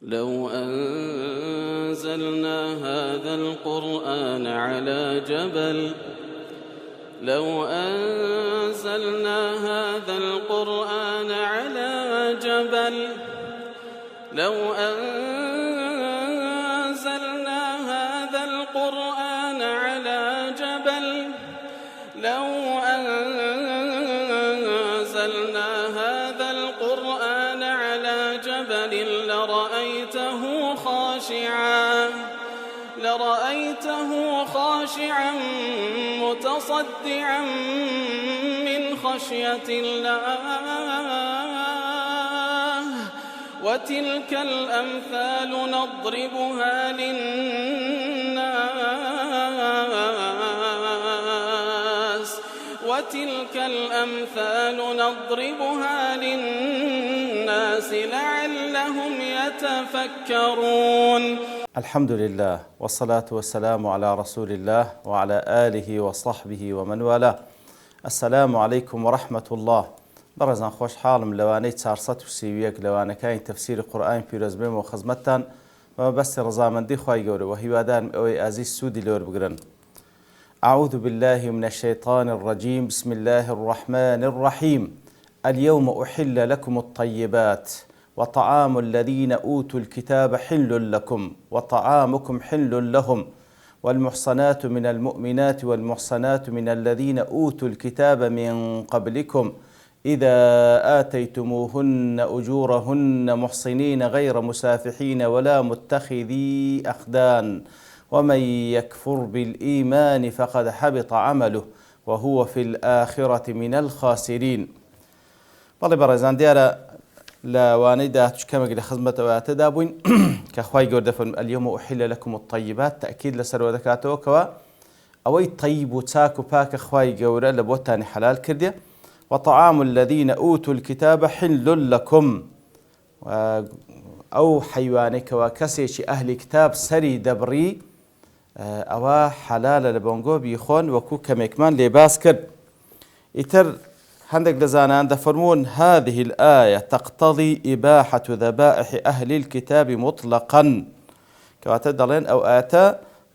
لو أنزلنا هذا القرآن على جبل لو أنزلنا هذا القرآن على جبل لو أنزلنا هذا القرآن على جبل لو أنزلنا هذا القرآن على جبل لرأيته خاشعا متصدعا من خشية الله وتلك الأمثال نضربها للناس لعلهم يتفكرون. الحمد لله والصلاة والسلام على رسول الله وعلى آله وصحبه ومن والاه. السلام عليكم ورحمة الله. برزان خوش حالم لواني 431 لوانەکانی تفسير قرآن پیرۆزبێم و خزمەتتان بەبەستی ڕەزامەندی خوای گەورە و هیوادارم ئەوەی ئازیز سوودی لێوە بگرن. أعوذ بالله من الشيطان الرجيم. بسم الله الرحمن الرحيم. اليوم أحل لكم الطيبات وطعام الذين أوتوا الكتاب حل لكم وطعامكم حل لهم والمحصنات من المؤمنات والمحصنات من الذين أوتوا الكتاب من قبلكم إذا آتيتموهن أجورهن محصنين غير مسافحين ولا متخذي أخدان ومن يكفر بالإيمان فقد حبط عمله وهو في الآخرة من الخاسرين. بەڵێ بەڕێزان دیارە لەوانەی داهاتووکەمێک لە خزمەتەوەیاتەدا بووین کە خوای گەورە دەفەرمێ اليوم أحل لكم الطيبات تأكيد لەسەرەوە دەکاتەوە کەوە ئەوەی طیب و چاک و پاکە خوای گەورە لە بۆتانی حەلال کردێ. وطعام الذين أوتوا الكتاب حل لكم. ئەو حەیوانێکەوە کەسێکی ئەهلی کتاب سەری دەبڕی ئەوە حەلالە لە بۆنگۆ بیخۆن وەکوو کەمێکمان لێباس کرد. ئیتر هەندێک لە زانایان دەفەرموون هذه الآية تقتضي إباحة ذبائح أهل الكتاب مطلقا. کەواتە دەڵێن ئەو ئاەتە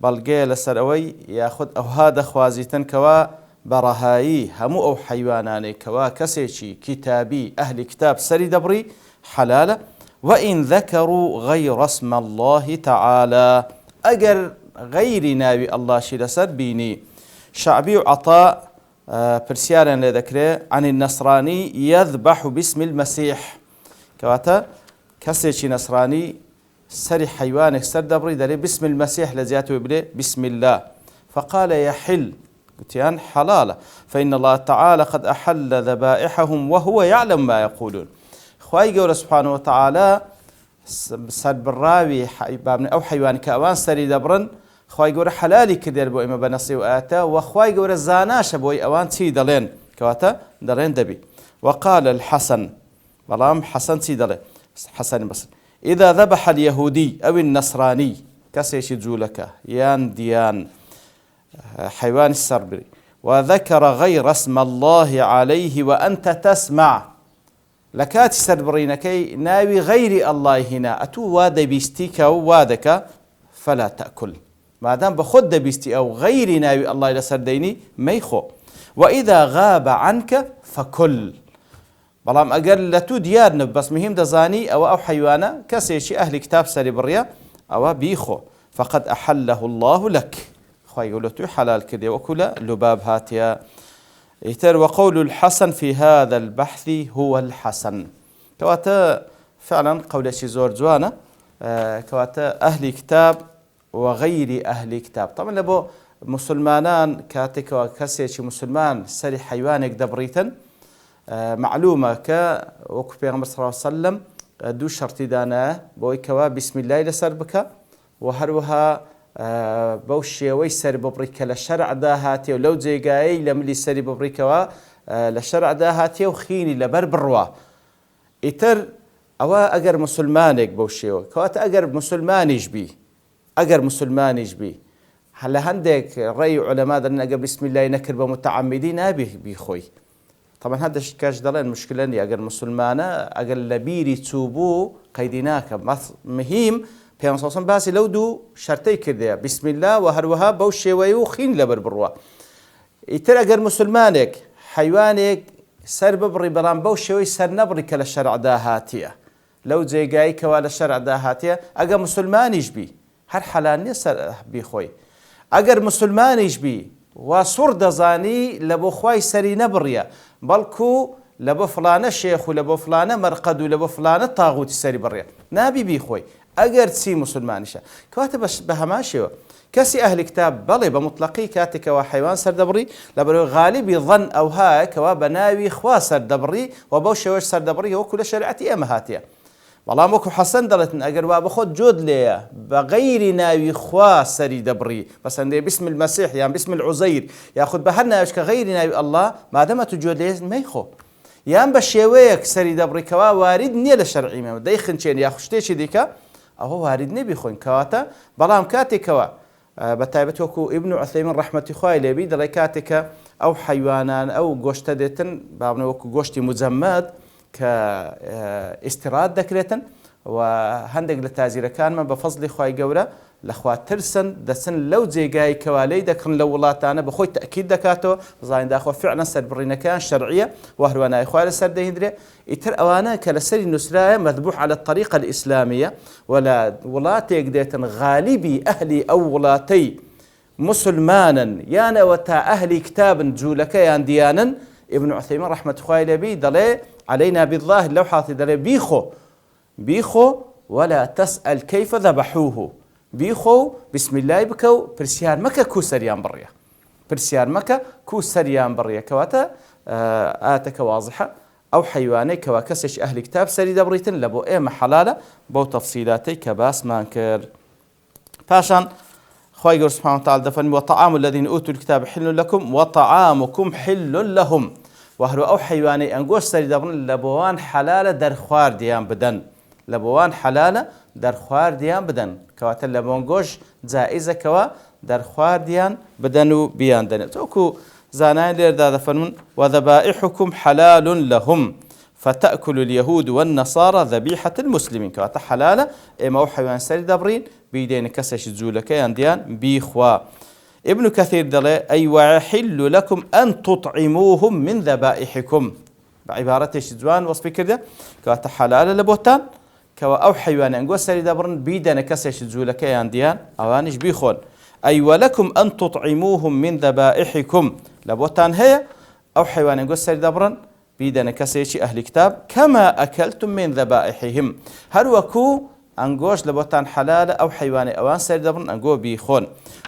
بەڵگەیە لەسەر ئەوەی یاخود ئەوها دەخوازیتن کەوا بەڕەهایی هەموو ئەو حەیوانانەی کەوا کەسێکی کتابی ئەهلی کتاب سەری دەبڕی حەلالە. وإن ذكروا غير اسم الله تعالى ئەگەر غەیری ناوی ئەڵڵاشی لەسەر بینی. شعبی و عەطا پرسیاریان لێ دەکرێت عن النصراني يذبح باسم المسيح. کەواتە کەسێکی نەسرانی سەری حەیوانێک سەر دەبڕی دەڵێ بسم المسيح لە زیاتر بڵێ بسم الله فقال يحل گوتیان حەلالە فإن الله تعالى قد أحل ذبائحهم وهو يعلم ما يقولون. خوای گەورە سبحانه وتعالى سەربڕاوی ئەو حەیوانی کە ئەوان سەری دەبڕن خوای گەورە حەلالی کردێت بۆ ئێمە بە نەسی و ئاەتە و خوای گەورە زاناشە بۆی ئەوان چی دەڵێن کەواتە دەڵێن دەبی. وقال الحسن بەڵام حەسەن چی دەڵێ حەسەنی بەسر إذا ذبح اليهودي أو النصراني کەسێکی جوولەکە یان دیان حیوانی سەربری وذكر غير اسم الله عليه وأنت تسمع لكاتي سربرينكي ناوي غير الله هنا أتو واد بيستيك أو وادك فلا تأكل ما دام بخد بيستي أو غير ناوي الله إلى سرديني ميخو. وإذا غاب عنك فكل بلام أقل لتو ديارنا بس مهم دزاني أو حيوانا كسيشي أهل كتاب سربريا أو بيخو فقد أحله الله لك خوي يقولوا حلال كده وكل لباب هاتيا. يتر وقول الحسن في هذا البحث هو الحسن. كواتا فعلا قول شي زور جوانا كواتا أهل كتاب وغير أهل كتاب. طبعا لبو مسلمانان كاتك وكسيشي مسلمان سري حيوانك دبريتن معلومة وكو بيغمبر صلى الله عليه وسلم دو شرطي دانا بوي كوا بسم الله لسر بك وهروها بەو شێوەی سەر ببڕیکە لە شەرعدا هاتێ و لەو جێگایی لە ملی سەری ببڕیکەوە لە شەرعدا هاتێ و خینی لەبەر بڕوە. ئیتر ئەوە ئەگەر مسلمانێک بەو شێوە کەواتە ئەگەر مسلمانیش بی لە هەندێک ڕێی عولەما دەڵێن ئەگەر بسم الله نەکرد بە متعەممیدی نابێ بیخۆی طبعا هەندێک کەس دەڵێن مشکلە نیە ئەگەر مسلمانە ئەگەر لە بیری چووبوو قەیدی ناکە مهم پێغەمبەر باسی لەو دوو شەرتەی کردەیە بسم الله و هەروەها بەو شێوەیە و خین لەبەر بڕوە. ئیتر ئەگەر مسلمانێک حیوانێک سەر ببڕی بەڵام بەو شێوەی سەر نەبڕی کە لە شەرعدا هاتیە لەو جێگایی کەوا لە شەرعدا هاتیە ئەگەر مسلمانیش بی هەر حەلال نییە سەر بیخۆی. ئەگەر مسلمانیش بی وا سوڕ دەزانی لە بۆ خوای سەری نەبڕیە بەڵکو لە بۆ فلانە شێخ و لە بۆ فلانە مەرقەد و لە بۆ فلانە تاغوتی سەری بڕیە نابی بیخۆی ئەگەر چی مسلمانیشە. کەواتە بە هەمان شێوە کەسی ئەهلی کتاب بەڵێ بە مطلقی کاتێکەوە حیوان سەردەبڕی لەبەرەوەی غالیبی ظن ئەو هایە کەوا بە ناوی خوا سەردەبڕی و بەو شێوەش سەردەبڕی وەکو لە شەریعەتی ئێمە هاتیە. بەڵام وەکو حەسەن دەڵێتن ئەگەر وا بەخۆت جۆت لێیە بە غەیری ناوی خوا سەری دەبڕی بەسەندێ بسم المەسیح یان بسم العوزەیر یاخود بە هەر ناویش کە غەیری ناوی ئەڵڵا مادەمە تو جۆت لێیە مەیخۆ یان بە شێوەیەک سەری دەبڕیکەوە وارد نییە لە شەرعی مێمە دەیخنچێن یا شتێکی دیکە ئەوە وارد نەبی خۆین کەواتە بەڵام کاتێکەوە بە تایبەت وەکو ئیبن عوثەیمین ڕەحمەتی خوای لێبی دەڵێ کاتێکە ئەو حیوانان ئەو گۆشتە دێتن بابنە وەکو گۆشتی مجەمەد کە ئیستیراد دەکرێتن و هەندێک لە تازیرەکانمان بە فەزلی خوای گەورە لەخوا ترسن دەچن لەو جێگای کەوالەی دەکڕن لە وڵاتانە بەخۆی تەکید دەکاتەوە بزانیداخۆ فعلا سەربڕینەکان شەرعیە و هەروانای خوای لەسەر دەهێنرێ. ئیتر ئەوانە کە لەسەری نووسرایە مەذبوح على الطريقة الإسلامية و لە وڵاتێک دێتن غالیبی ئەهلی ئەو وڵاتەی مسلمانن یانەوە تا ئەهلی کتابن جوولەکەیان دیانن. ابن عثيمين رحمة خوای لێبی دەڵێ علينا بالظاهر لەو حاڵی دەڵێ بیخۆ ولا تسأل كيف ذبحوه بیخۆ بسم الله بکە و پرسیار مەکە کو سەریان بڕیە پرسیار مەکە کو سەریان بڕیە. کەواتە ئاتەکە واضحە ئەو حیوانەی کەوا کەسێکی ئەهلی کتاب سەری دەبڕیتن لە بۆ ئێمە حەلالە بەو تەفسیلاتەی کە باسمان کرد. پاشان خوای گەورە سوبحانەهو وتەعالە دەفەرمێ وطعام الذين أوتوا الكتاب حل لكم وطعامكم حل لهم و هەروە ئەو حیوانەی ئەنگۆش سەری دەبڕن لە بۆوان حەلالە دەرخواردیان بدەن لە بۆوان حەلالە دەرخواردیان بدەن کەواتە لە بۆنگۆش جائزەکەوە دەرخواردیان بدەن و بیان دەنێت. وەکو زانایان لێرەدا دەفەرمون وذبائحكم حلال لهم فتأكل اليهود والنصارى ذبيحة المسلمين کەواتە حەلالە ئێمە ئەو حیوان سەری دەبڕین بیدێنە کەسێکی جوولەکەیان دیان بیخوا. ابن كثير دەڵێ أي ويحل لكم أن تطعموهم من ذبائحكم بعبارەتێکی جوان وەسفی کردە کەواتە حەلالە لە بۆتان کەوا ئەو حیوانە ئەنگۆ سەری دەبڕن بیدەنە کەسێکی جوولەکەیان دیان ئەوانیش بیخۆن. أي ولكم أن تطعموهم من ذبائحكم لە بۆتان هەیە ئەو حیوانە ئەنگۆ سەری دەبڕن بیدەنە کەسێکی ئەهلی کتاب كما أكلتم من ذبائحهم هەروەکو ئەنگۆش لە بۆتان حەلالە ئەو حیوانە ئەوان سەری دەبڕن ئەنگۆ بیخۆن.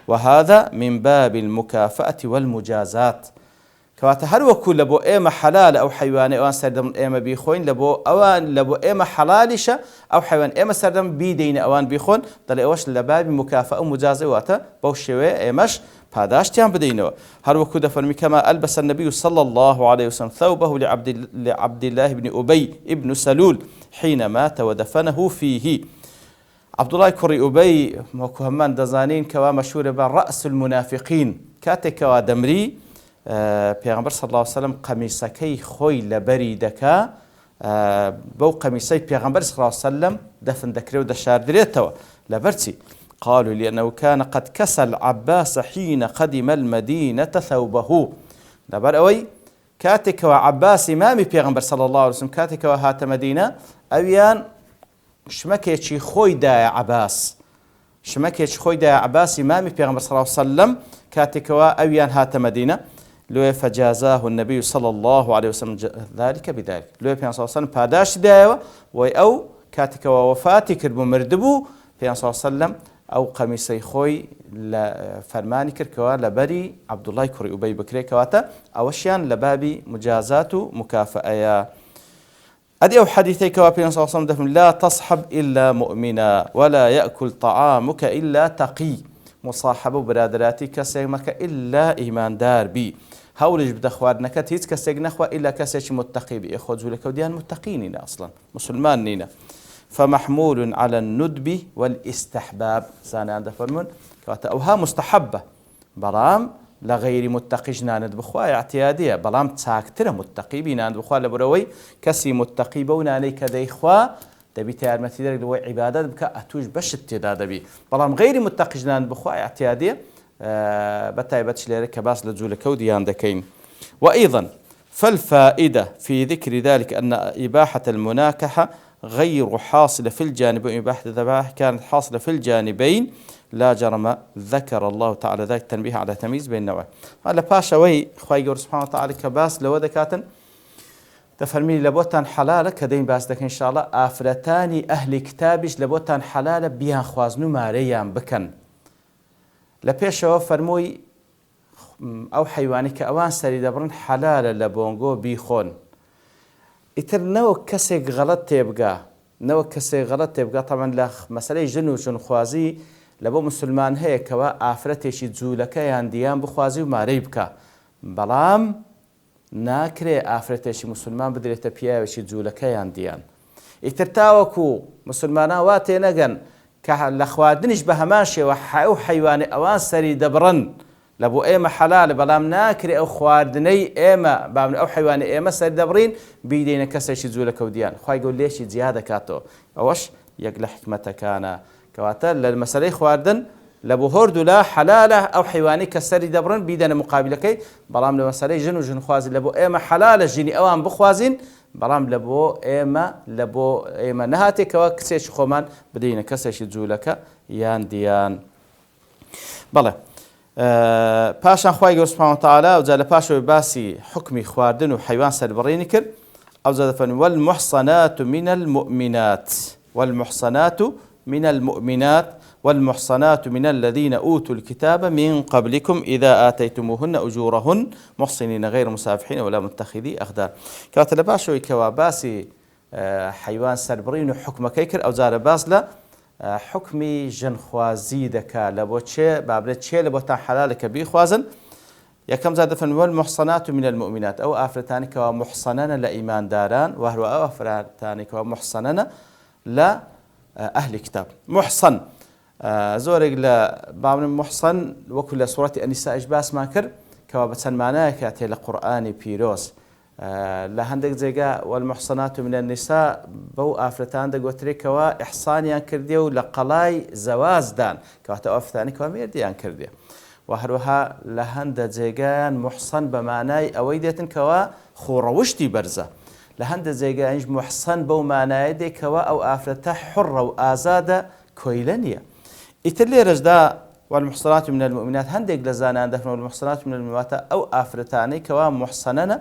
وهذا من باب المكافأة والمجازات کەواتە هەروەکو لە بۆ ئێمە حەلالە ئەو حیوانە ئەوان سەردەم ئێمە بیخۆین لە بۆ ئەوان لە بۆ ئێمە حەلالیشە ئەو حیوان ئێمە سەردەم بیدەینە ئەوان بیخۆن دەڵێ ئەوەش لە بابی مکافە و مجازە واتە بەو شێوەیە ئێمەش پاداشتیان بدەینەوە. هەروەکو دەفەرمی كما ألبس النبي صلى الله عليه وسلم ثوبه لعبد الله بن أبي ابن سلول حين مات ودفنه فيه. عبدوڵای کوڕی ئوبەی وەکو هەمان دەزانین کەوا مەشهورە بە ڕەئس المنافقین کاتێکەوە دەمری پێغەمبەر صلی الله عليه وسلم قەمیسەکەی خۆی لەبەری دەکا بەو قەمیسەی پێغەمبەر صلی الله عليه وسلم دەفن دەکرێت و دەشاردرێتەوە لەبەرچی قالوا لأنه كان قد كسى العباس حين قدم المدينة ثوبه لەبەر ئەوەی کاتێکەوە عباس ئیمامی پێغەمبەر صلی الله عليه وسلم کاتێکەوە هاتە مەدینە ئەویان شمەکێکی خۆی دایە عباس شمەکێکی خۆی دایە عباس ئیمامی پێغەمبەر صلی الله عليه وسلم کاتێکەوە ئەویان هاتە مەدینە لۆ فجازاه النبي صلى الله عليه وسلم ذلك بذلك لۆ پێغەمبەر صلی الله عليه وسلم پاداشی دایەوە وی ئەو کاتێکەوە وەفاتی کرد بوو مردبوو پێغەمبەر صلی الله عليه وسلم ئەو قەمیسەی خۆی لە فەرمانی کردکەوە لەبەری عەبدوڵای کوڕی ئوبەی بکرێکەوەتە ئەوەشیان لە بابی مجازات و مکافەیە. أدي أو حديثي كوا بين صلى الله عليه وسلم لا تصحب إلا مؤمنا ولا يأكل طعامك إلا تقي مصاحبة برادراتي كسيمك إلا إيمان دار بي هولج بدخوار نكت هيت كسيج نخوة إلا كسيج متقي بي إخوة لك وديان متقينين أصلا مسلمان نينا فمحمول على الندب والاستحباب سانا عند فرمون كواتا أوها مستحبة برام لە غەیری متتەقیش نانت بخوا اعتیادیە بەڵام چاکترە متتەقی بیناند بخوا لە بەرەوەی کەسی متتەقی بەو نانەی کە دەیخوا دەبی یارمەتی دەرێک لەوەی عیبادەت بکە ئەتوش بەشت تێدا دەبی بەڵام غەیری متتەقیش نانت بخوا اعتیادیە بەتایبەت لێرە کە باس لە جوولەکە و دیان دەکەین. وأيضا فالفائدة في ذكر ذلك أن إباحة المناكحة غير حاصلة في الجانبين، إباحة الذبائح كانت حاصلة في الجانبين لا جرم ذكر الله تعالى ذلك تنبيه على تمييز بين النوعين. هذا باشوي خواهي سبحانه وتعالى كباس لو ذكاتن تفرمي لبوتان حلالة كدين باس دك إن شاء الله آفرتاني أهل كتابش لبوتان حلالة بيان خوازنو ماريان بكن لبيشوا فرموي أو حيواني كأوان سري دبرن حلالة لبونغو بيخون إتر نو كسيك غلط تبقى نو كسيك غلط تبقى طبعا لخ مسألة جنو شن خوازي لبو مسلمان هي كوا آفرتشي جولكا يانديان بخوازي وماري بكا بلام ناكري آفرتشي مسلمان بدريتا بياوشي جولكا يانديان إتر تاوكو مسلمانا واتي نغن كالأخوادنش بهماشي وحاو حيواني أوان سري دبرن لبو إيما حلال بلام ناكري أو خواردني إيما بامن أو حيواني إيما سري دبرين بيدينا كسيشي زولك وديان خواهي يقول ليش زيادة كاتو أوش يقل حكمتك كان كواتا للمسألة خواردن لبو هردو لا حلالة أو حيواني كسري دبرن بيدنا مقابلكي بلام لمسألة جن خوازي لبو إيما حلالة جيني أوان بخوازين بلام لبو إيما نهاتي كوا كسيش خومان بدينا كسيش زولك يان ديان بلى پاشان خوای گەور سبحانه وتعالى و جا لە پاشەوەی باسی حکمی خواردن و حیوان سەربڕینی کرد ئەو جا دەفەرمێ والمحصنات من المؤمنات والمحصنات من المؤمنات والمحصنات من الذين أوتوا الكتاب من قبلكم إذا آتيتموهن أجورهن محصنين غير مسافحين ولا متخذي أخدان كاتە لە پاشەوەی کەوا باسی حیوان سەربڕین و حکمەکەی کرد ئەو جا لە باس لە حکمی ژنخوازی دەکا لە بۆ چێ بابرێت چێ لە بۆتان حەلالەکە بیخوازن یەکەم جار دەفەرمێ والمحصنات من المؤمنات ئەو ئافرەتانی کەوا محسەنەنە لە ئیمانداران و هەروە ئەو ئافرەتانی کەوا محسەنەنە لە ئەهلی کتاب محسن زۆرێک لە بابن محسن وەکو لە سوورەتی ئەنیسائیش باسمان کرد کەوا بە چەند مانایەکە تێ لە قورئانی پیرۆز لە هەندێک جێگا والمحصنات من النساء بەو ئافرەتان دەگوترێکەوە ئیحسانیان کردێ و لە قەڵای زەوازدان کەواتە ئەو ئافرەتانی کەوا مێردیان کردێ و هەروەها لە هەندە جێگایان محسن بە مانای ئەوەی دێتن کەوا خۆڕەوشتی بەرزە لە هەندە جێگایانش محسن بەو مانایە دێکەوە ئەو ئافرەتە حڕە و ئازادە کۆیلە نییە ئیتر لێرەشدا والمحصنات من المؤمنات هەندێک لە زانان دەفەرمێن والمحصنات من المؤمنات ئەو ئافرەتانەی کەوا محسەنەنە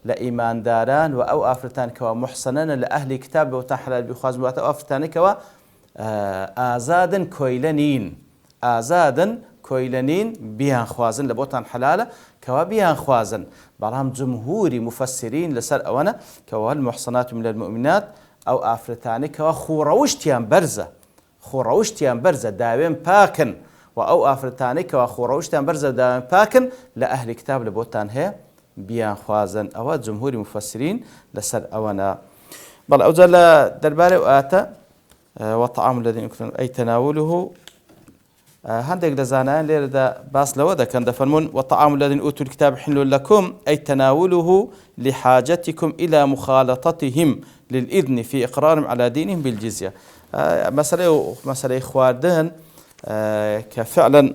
لە ئیمانداران و ئەو ئافرەتان کەوا محسەنەنە لە ئەهلی کتاب بەوتان حەلال بیخوازن واتە ئەو ئافرەتانەی کەوا ئازادن کۆیلە نین ئازادن کۆیلە نین بیان خوازن لە بۆتان حەلالە کەوا بیان خوازن بەڵام جمهوری مفسرین لەسەر ئەوەنە کەوا المحصنات من المؤمنات ئەو ئافرەتانەی کەوا خۆڕەوشتیان بەرزە داوێن پاکن و ئەو ئافرەتانەی کەوا خۆڕەوشتیان بەرزە داوێن پاکن لە ئەهلی کتاب لە بۆتان هەیە بیان خوازن ئەوە جمهوری مفسرین لەسەر ئەوەنە بەڵێ ئەوجا لە دەربارەی ئاتە وطعام الذين يأكلون أي تناوله هەندێک لە زانایان لێرەدا باس لەوە دەکەن دەفەرمون وطعام الذين أوتوا الكتاب حل لكم أي تناوله لحاجتكم إلى مخالطتهم للإذن في إقرارهم على دينهم بالجزية مسألة خواردن كفعلا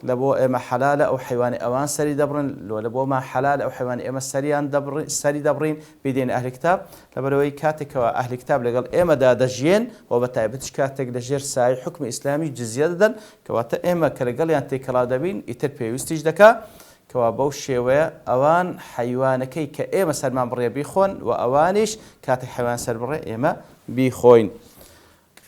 لبو إما حلال أو حيوان أوان سري دبرن لبو ما حلال أو حيوان إما سري دبرين بيدين أهل الكتاب لبروي كاتك أهل الكتاب لقال إما دا دجين وبتايبتش كاتك دجير ساي حكم إسلامي جزية دن كواتا إما كالقال يانتي كلا دبين إتر بيوستيج دكا كوا بو شيوية أوان حيوانكي كإما سلمان بريا بيخون وأوانيش كاتك حيوان سر بريا إما بيخوين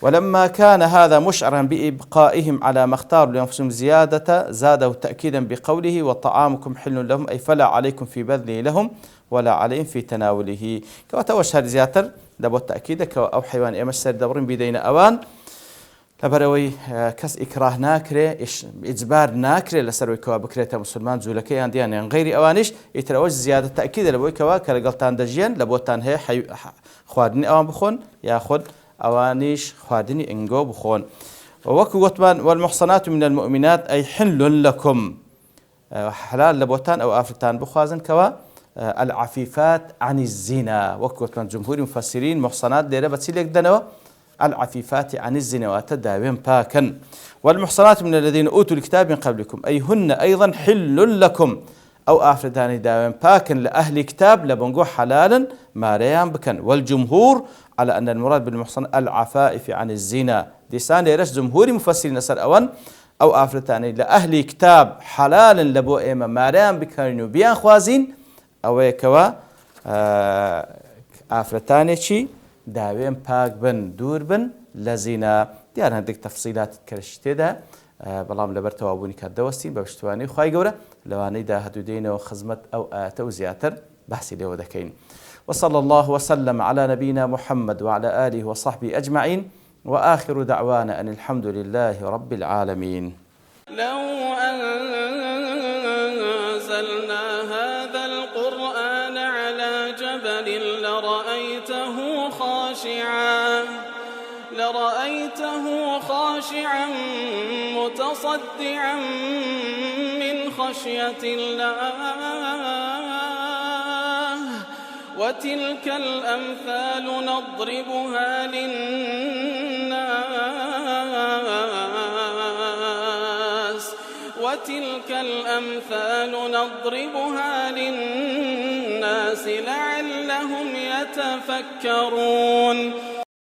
ولما كان هذا مشعرا بإبقائهم على ما اختاروا لأنفسهم زاده تأكيدا بقوله وطعامكم حل لهم أي فلا عليكم في بذله لهم ولا عليهم في تناوله كواتوش هذا زياتر لابو التأكيد أو حيوان إما السر دبرين بيدين أوان لبروي كس إكراه ناكري إجبار ناكري لسروي كوا بكريتا مسلمان زولكي عنديان يعني غير أوانيش يتروج زيادة تأكيد لبوي كوا كالقلتان دجيان لبوتان هي خواردني أوان بخون ياخد أوانيش خواردني إنجو بخون ووكو وطبان والمحصنات من المؤمنات أي حل لكم حلال لبوتان أو آفرتان بخوازن كوا العفيفات عن الزنا وكوت من جمهور مفسرين محصنات ديرة بتسيلك دنوا العفيفات عن الزنا وتداوين باكن والمحصنات من الذين أوتوا الكتاب من قبلكم أي هن أيضا حل لكم أو آفرتان داوين باكن لأهل كتاب لبنقو حلالا ما ريان بكن والجمهور على أن المراد بالمحصن العفائف عن الزنا ديسان ديرش جمهور مفسرين نسر أوان أو آفرتان لأهل كتاب حلالا لبو إيما ما ريان بكن بيان خوازين أو يكوا ئافرەتانێکی چی داوێن پاک بن دوور بن لە زینا دیار هەندێک تەفسیلات کەشی تێدا بەڵام لەبەر تەواوبوونی کات دەوەستین بە پشتوانەی خوای گەورە لەوانەیدا هەدوودێنەوە خزمەت ئەو ئاەتە و زیاتر بەحسی لێوە دەکەین وصلى الله وسلم على نبينا محمد وعلى آله وصحبه أجمعين وآخر دعوانا أن الحمد لله رب العالمين. لو أنزلنا هذا القرآن على جبل لرأيته خاشعا متصدعا من خشية الله وتلك الأمثال نضربها للناس لعلهم يتفكرون.